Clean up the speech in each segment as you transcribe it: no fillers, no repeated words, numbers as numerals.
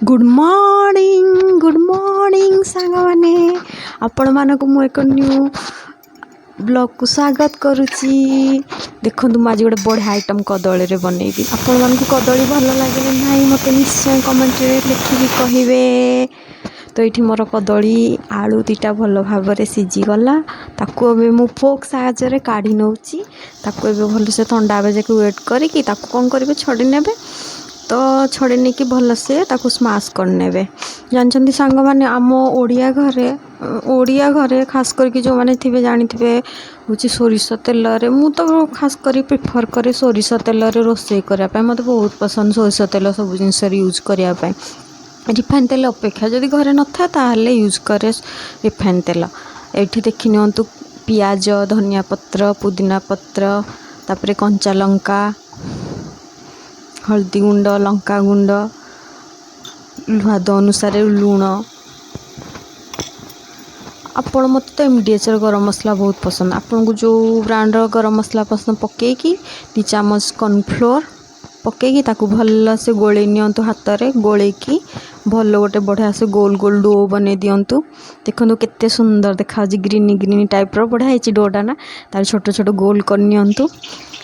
Good morning सांग मैंने आपण मानक मु एक न्यू ब्लॉग को स्वागत करुच्ची। देखो मुझे गोटे बढ़िया आइटम कदली बनईबी। आपण मानक कदली भल लगे ना मत निश्चय कमेंट लिखिकी कहे। तो ये मोर कदली आलू दीटा भल भाव सीझीगला। ताकू अब मु फोक साहाଯ୍य काढ़ी नौची। ताकू अब भल से ठंडा बजे वेट करके कौन करेंगे छड़ी ने। तो छड़े नहीं कि भल से ताकू स्माश करने। जानते सांग मैंने आम ओडिया घरे खास करके जो मैंने थे जानी हूँ सोरिष तेल मु तो खास कर प्रिफर करे सोरिष तेल रोषे करने। मत बहुत पसंद सोरिष तेल सब जिनस यूज करने। रिफाइन तेल अपेक्षा जदि घरे न था ताहले यूज करे रिफाइन तेल। ये देखी नियंतु पियाज धनिया पत्र पुदीना पत्र तापरे कंचा लंका हल्दी गुंड लंका गुंड स्वाद अनुसार लुण। आपण मत तो एमडीएच गरम मसला बहुत पसंद। आपन को जो ब्रांड गरम मसला पसंद पकईकी 2 चामच कॉर्नफ्लोर पकईकी ताकू भल से गोले नियंतु हाथ रे गोलेकी भल गोटे बढ़िया से गोल गोल डो बने दियंतु। देखो केते सुंदर देखा ग्रीनी टाइप रो बढ़िया है डोटा ना। तार छोट छोट गोल कर नियंतु।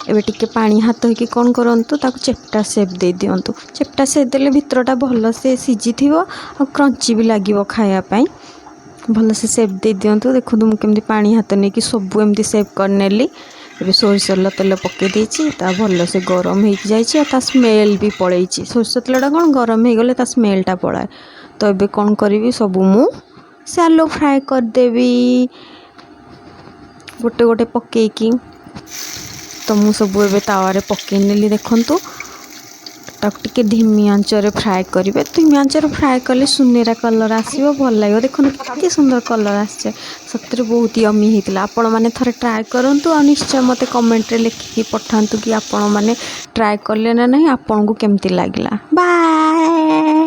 एबे टिके पानी हाथ होइकी कौन करंतु ताकू चेप्टा शेप दे दियंतु। चेप्टा शेप देले भितरटा भल से सीझी थिवो और क्रंची भी लागिवो खाया पई। भल से शेप दे दियंतु। देखो तुम केमती पानी हाथ नहीं कि सब एमती शेप कर नेली। एबे सोरिष तेल पके देछि ता भल से गरम हो जाइछि। ता स्मेल भी पड़ेछि। सोरिष तेलटा कौन गरम हो गले ता स्मेलटा पड़ाए। तो एबे कौन करी सब मु शैलो फ्राए कर देवी गोटे गोटे पकेकी। तो मु सब एबे तावारे पके नेली। देखंतु टिके धीमी आंचरे फ्राए करेंगे। धीमी आंचरे फ्राए कले सुनेरा कलर आसो भल लगे। देखो कितनी सुंदर कलर आसे सतरे बहुत यमी होता। आपण मैंने थरे ट्राए करूँ और निश्चय मत कमेंट लिखिकी पठातु कि आपण मैंने ट्राए कले ना नहीं आपन को केमती लागला। बाय।